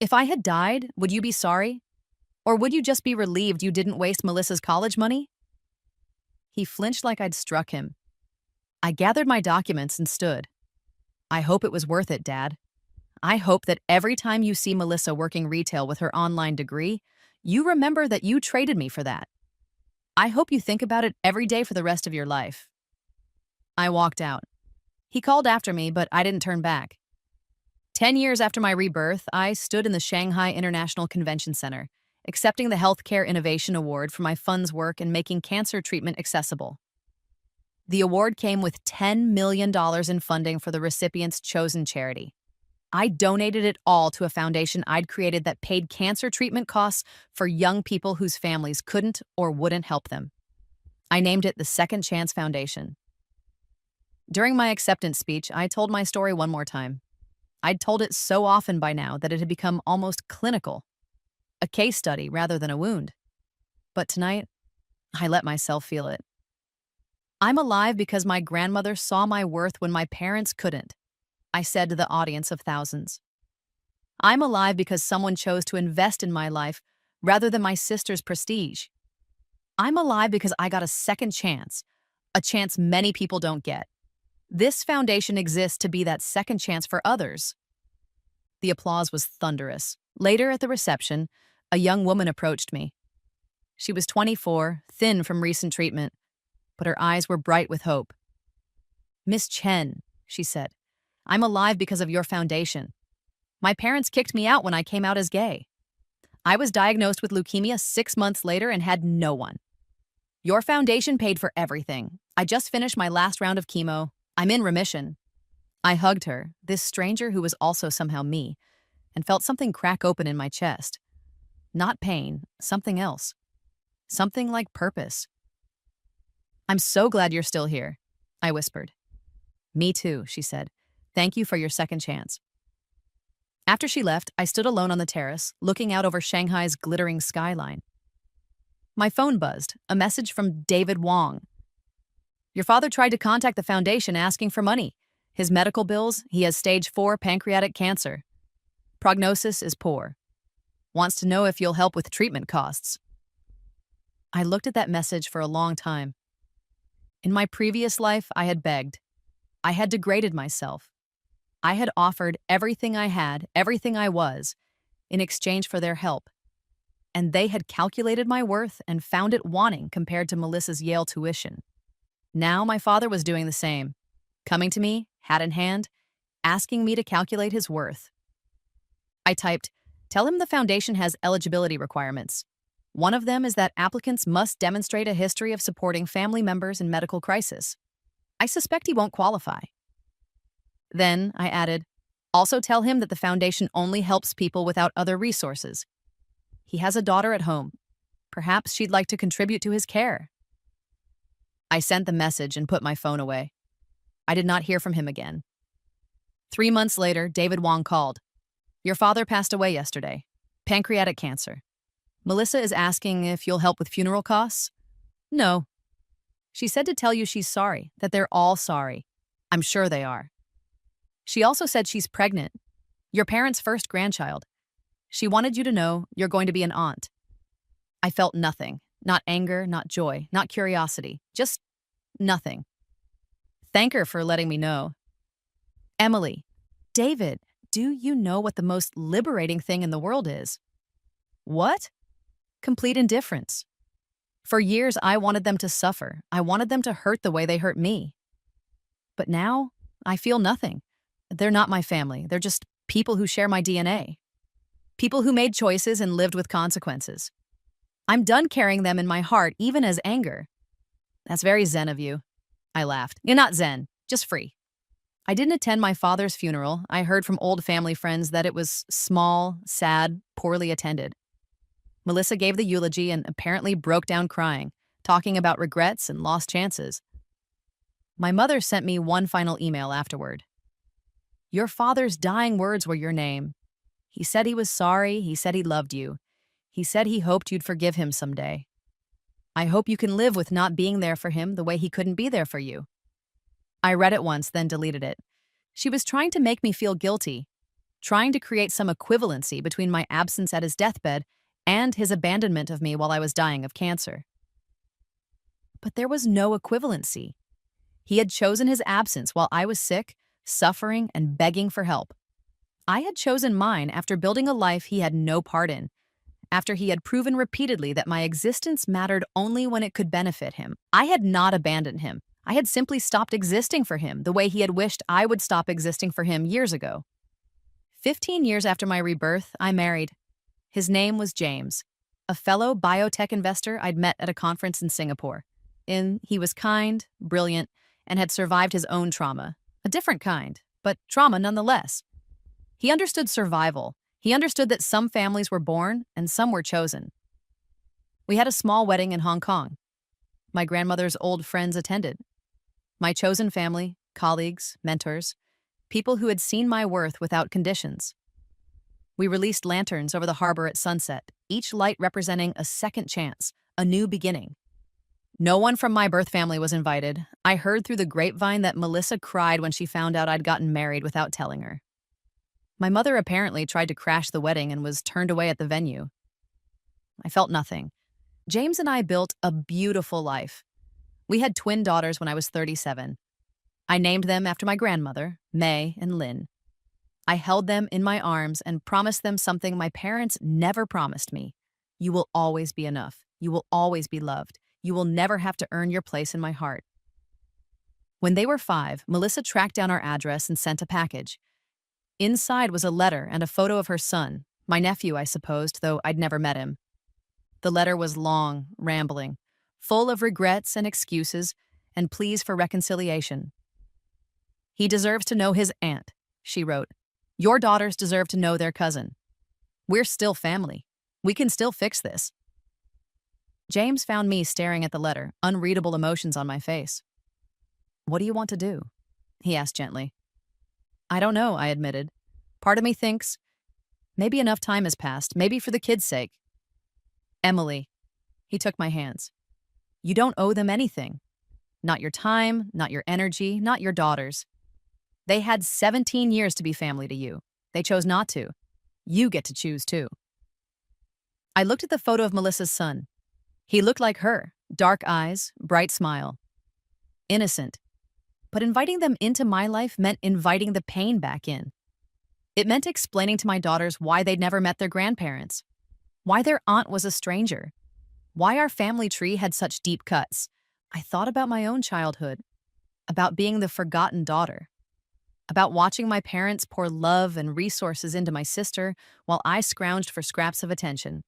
If I had died, would you be sorry? Or would you just be relieved you didn't waste Melissa's college money?" He flinched like I'd struck him. I gathered my documents and stood. "I hope it was worth it, Dad. I hope that every time you see Melissa working retail with her online degree, you remember that you traded me for that. I hope you think about it every day for the rest of your life." I walked out. He called after me, but I didn't turn back. 10 years after my rebirth, I stood in the Shanghai International Convention Center, accepting the Healthcare Innovation Award for my fund's work in making cancer treatment accessible. The award came with $10 million in funding for the recipient's chosen charity. I donated it all to a foundation I'd created that paid cancer treatment costs for young people whose families couldn't or wouldn't help them. I named it the Second Chance Foundation. During my acceptance speech, I told my story one more time. I'd told it so often by now that it had become almost clinical, a case study rather than a wound. But tonight, I let myself feel it. I'm alive because my grandmother saw my worth when my parents couldn't, I said to the audience of thousands. I'm alive because someone chose to invest in my life rather than my sister's prestige. I'm alive because I got a second chance, a chance many people don't get. This foundation exists to be that second chance for others. The applause was thunderous. Later at the reception, a young woman approached me. She was 24, thin from recent treatment, but her eyes were bright with hope. "Miss Chen," she said, "I'm alive because of your foundation. My parents kicked me out when I came out as gay. I was diagnosed with leukemia 6 months later and had no one. Your foundation paid for everything. I just finished my last round of chemo. I'm in remission. I hugged her, this stranger who was also somehow me, and felt something crack open in my chest. Not pain, something else. Something like purpose. I'm so glad you're still here, I whispered. Me too, she said. Thank you for your second chance. After she left, I stood alone on the terrace, looking out over Shanghai's glittering skyline. My phone buzzed, a message from David Wong. Your father tried to contact the foundation asking for money. His medical bills, he has stage 4 pancreatic cancer. Prognosis is poor. Wants to know if you'll help with treatment costs. I looked at that message for a long time. In my previous life, I had begged. I had degraded myself. I had offered everything I had, everything I was, in exchange for their help. And they had calculated my worth and found it wanting compared to Melissa's Yale tuition. Now my father was doing the same, coming to me, hat in hand, asking me to calculate his worth. I typed, "Tell him the foundation has eligibility requirements. One of them is that applicants must demonstrate a history of supporting family members in medical crisis. I suspect he won't qualify." Then I added, "Also tell him that the foundation only helps people without other resources. He has a daughter at home. Perhaps she'd like to contribute to his care." I sent the message and put my phone away. I did not hear from him again. 3 months later, David Wong called. "Your father passed away yesterday. Pancreatic cancer. Melissa is asking if you'll help with funeral costs?" "No." "She said to tell you she's sorry, that they're all sorry. I'm sure they are. She also said she's pregnant. Your parents' first grandchild. She wanted you to know you're going to be an aunt." I felt nothing. Not anger, not joy, not curiosity. Just nothing. Thank her for letting me know. "Emily, David, do you know what the most liberating thing in the world is?" "What?" "Complete indifference. For years, I wanted them to suffer. I wanted them to hurt the way they hurt me. But now, I feel nothing. They're not my family. They're just people who share my DNA. People who made choices and lived with consequences. I'm done carrying them in my heart, even as anger." "That's very zen of you." I laughed. "You're not zen, just free." I didn't attend my father's funeral. I heard from old family friends that it was small, sad, poorly attended. Melissa gave the eulogy and apparently broke down crying, talking about regrets and lost chances. My mother sent me one final email afterward. "Your father's dying words were your name. He said he was sorry. He said he loved you. He said he hoped you'd forgive him someday. I hope you can live with not being there for him the way he couldn't be there for you." I read it once, then deleted it. She was trying to make me feel guilty, trying to create some equivalency between my absence at his deathbed and his abandonment of me while I was dying of cancer. But there was no equivalency. He had chosen his absence while I was sick, suffering, and begging for help. I had chosen mine after building a life he had no part in, after he had proven repeatedly that my existence mattered only when it could benefit him. I had not abandoned him. I had simply stopped existing for him the way he had wished I would stop existing for him years ago. 15 years after my rebirth, I married. His name was James, a fellow biotech investor I'd met at a conference in Singapore. He was kind, brilliant, and had survived his own trauma. A different kind, but trauma nonetheless. He understood survival. He understood that some families were born and some were chosen. We had a small wedding in Hong Kong. My grandmother's old friends attended. My chosen family, colleagues, mentors, people who had seen my worth without conditions. We released lanterns over the harbor at sunset, each light representing a second chance, a new beginning. No one from my birth family was invited. I heard through the grapevine that Melissa cried when she found out I'd gotten married without telling her. My mother apparently tried to crash the wedding and was turned away at the venue. I felt nothing. James and I built a beautiful life. We had twin daughters when I was 37. I named them after my grandmother, May and Lynn. I held them in my arms and promised them something my parents never promised me. You will always be enough. You will always be loved. You will never have to earn your place in my heart. When they were 5, Melissa tracked down our address and sent a package. Inside was a letter and a photo of her son, my nephew, I supposed, though I'd never met him. The letter was long, rambling, full of regrets and excuses, and pleas for reconciliation. He deserves to know his aunt, she wrote. Your daughters deserve to know their cousin. We're still family. We can still fix this. James found me staring at the letter, unreadable emotions on my face. What do you want to do? He asked gently. I don't know, I admitted. Part of me thinks, maybe enough time has passed, maybe for the kids' sake. Emily, he took my hands. You don't owe them anything. Not your time, not your energy, not your daughters. They had 17 years to be family to you. They chose not to. You get to choose too. I looked at the photo of Melissa's son. He looked like her, dark eyes, bright smile. Innocent. But inviting them into my life meant inviting the pain back in. It meant explaining to my daughters why they'd never met their grandparents, why their aunt was a stranger, why our family tree had such deep cuts. I thought about my own childhood, about being the forgotten daughter, about watching my parents pour love and resources into my sister while I scrounged for scraps of attention.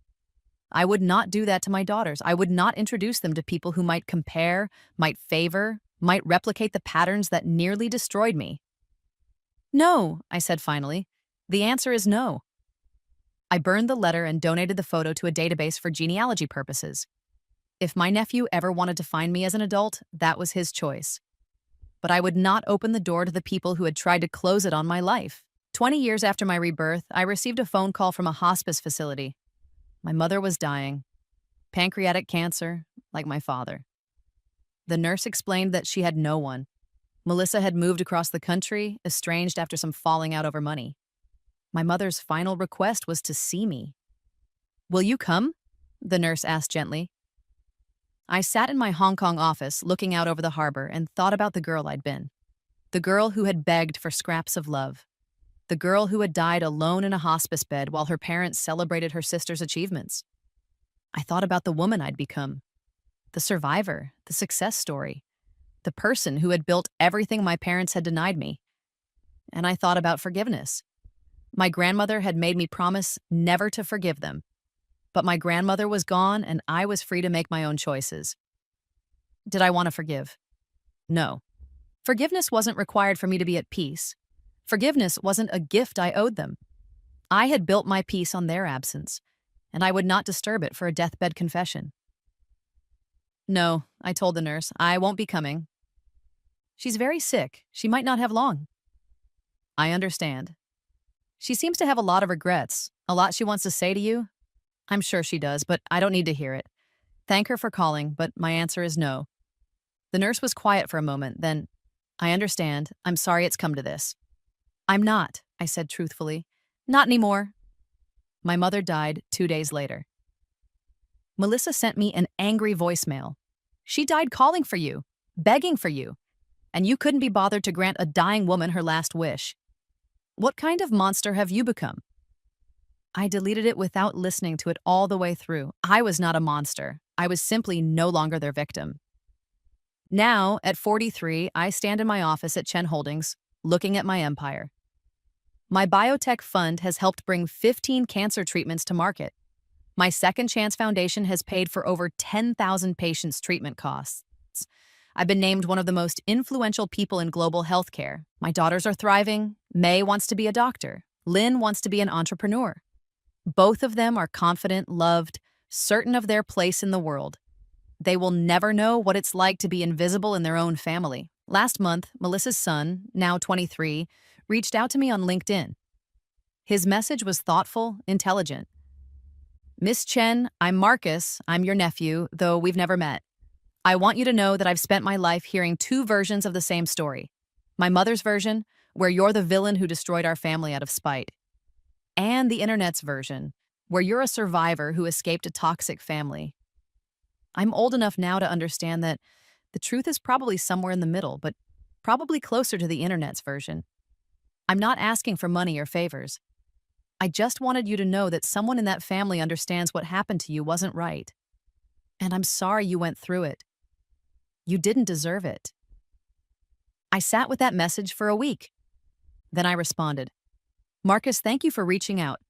I would not do that to my daughters. I would not introduce them to people who might compare, might favor, might replicate the patterns that nearly destroyed me. No, I said finally. The answer is no. I burned the letter and donated the photo to a database for genealogy purposes. If my nephew ever wanted to find me as an adult, that was his choice. But I would not open the door to the people who had tried to close it on my life. 20 years after my rebirth, I received a phone call from a hospice facility. My mother was dying. Pancreatic cancer, like my father. The nurse explained that she had no one. Melissa had moved across the country, estranged after some falling out over money. My mother's final request was to see me. Will you come? The nurse asked gently. I sat in my Hong Kong office, looking out over the harbor, and thought about the girl I'd been. The girl who had begged for scraps of love. The girl who had died alone in a hospice bed while her parents celebrated her sister's achievements. I thought about the woman I'd become. The survivor, the success story. The person who had built everything my parents had denied me. And I thought about forgiveness. My grandmother had made me promise never to forgive them. But my grandmother was gone and I was free to make my own choices. Did I want to forgive? No. Forgiveness wasn't required for me to be at peace. Forgiveness wasn't a gift I owed them. I had built my peace on their absence, and I would not disturb it for a deathbed confession. No, I told the nurse, I won't be coming. She's very sick. She might not have long. I understand. She seems to have a lot of regrets, a lot she wants to say to you. I'm sure she does, but I don't need to hear it. Thank her for calling, but my answer is no. The nurse was quiet for a moment, then, I understand. I'm sorry it's come to this. I'm not, I said truthfully. Not anymore. My mother died 2 days later. Melissa sent me an angry voicemail. She died calling for you, begging for you, and you couldn't be bothered to grant a dying woman her last wish. What kind of monster have you become? I deleted it without listening to it all the way through. I was not a monster. I was simply no longer their victim. Now, at 43, I stand in my office at Chen Holdings, looking at my empire. My biotech fund has helped bring 15 cancer treatments to market. My Second Chance Foundation has paid for over 10,000 patients' treatment costs. I've been named one of the most influential people in global healthcare. My daughters are thriving. May wants to be a doctor. Lynn wants to be an entrepreneur. Both of them are confident, loved, certain of their place in the world. They will never know what it's like to be invisible in their own family. Last month, Melissa's son, now 23, reached out to me on LinkedIn. His message was thoughtful, intelligent. Miss Chen, I'm Marcus. I'm your nephew, though we've never met. I want you to know that I've spent my life hearing two versions of the same story. My mother's version, where you're the villain who destroyed our family out of spite. And the internet's version, where you're a survivor who escaped a toxic family. I'm old enough now to understand that the truth is probably somewhere in the middle, but probably closer to the internet's version. I'm not asking for money or favors. I just wanted you to know that someone in that family understands what happened to you wasn't right. And I'm sorry you went through it. You didn't deserve it. I sat with that message for a week. Then I responded, Marcus, thank you for reaching out.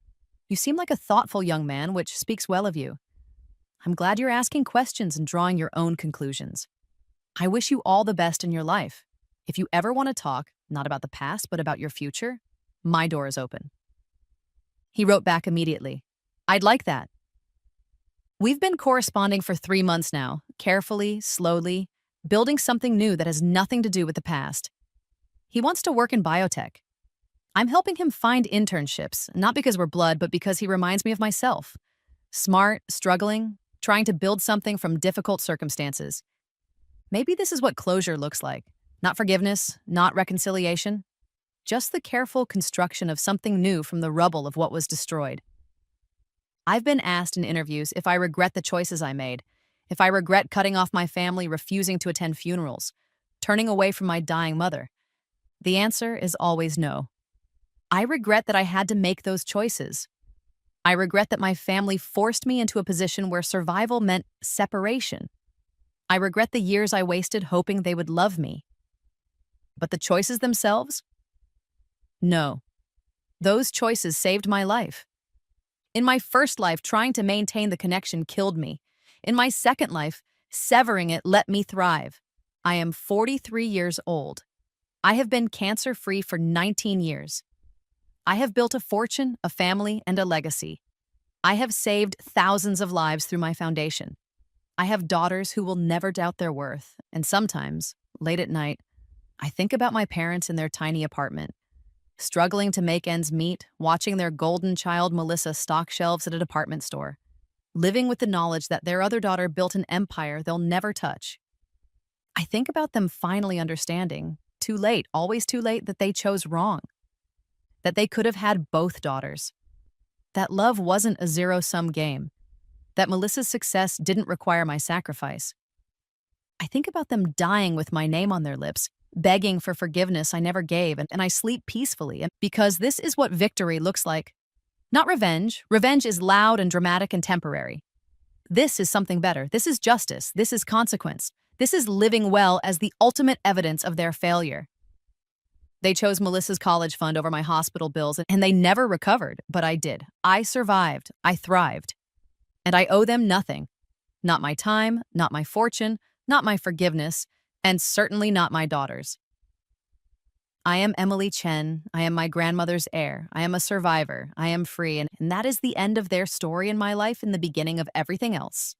You seem like a thoughtful young man, which speaks well of you. I'm glad you're asking questions and drawing your own conclusions. I wish you all the best in your life. If you ever want to talk, not about the past, but about your future, my door is open. He wrote back immediately. I'd like that. We've been corresponding for 3 months now, carefully, slowly, building something new that has nothing to do with the past. He wants to work in biotech. I'm helping him find internships, not because we're blood, but because he reminds me of myself. Smart, struggling, trying to build something from difficult circumstances. Maybe this is what closure looks like. Not forgiveness, not reconciliation, just the careful construction of something new from the rubble of what was destroyed. I've been asked in interviews if I regret the choices I made, if I regret cutting off my family, refusing to attend funerals, turning away from my dying mother. The answer is always no. I regret that I had to make those choices. I regret that my family forced me into a position where survival meant separation. I regret the years I wasted hoping they would love me. But the choices themselves? No. Those choices saved my life. In my first life, trying to maintain the connection killed me. In my second life, severing it let me thrive. I am 43 years old. I have been cancer-free for 19 years. I have built a fortune, a family, and a legacy. I have saved thousands of lives through my foundation. I have daughters who will never doubt their worth, and sometimes, late at night, I think about my parents in their tiny apartment, struggling to make ends meet, watching their golden child Melissa stock shelves at a department store, living with the knowledge that their other daughter built an empire they'll never touch. I think about them finally understanding, too late, always too late, that they chose wrong, that they could have had both daughters, that love wasn't a zero-sum game, that Melissa's success didn't require my sacrifice. I think about them dying with my name on their lips, begging for forgiveness I never gave, and I sleep peacefully, and because this is what victory looks like. Not revenge. Revenge is loud and dramatic and temporary. This is something better. This is justice. This is consequence. This is living well as the ultimate evidence of their failure. They chose Melissa's college fund over my hospital bills, and they never recovered, but I did. I survived. I thrived. And I owe them nothing. Not my time, not my fortune, not my forgiveness, and certainly not my daughters. I am Emily Chen. I am my grandmother's heir. I am a survivor. I am free, and that is the end of their story in my life and the beginning of everything else.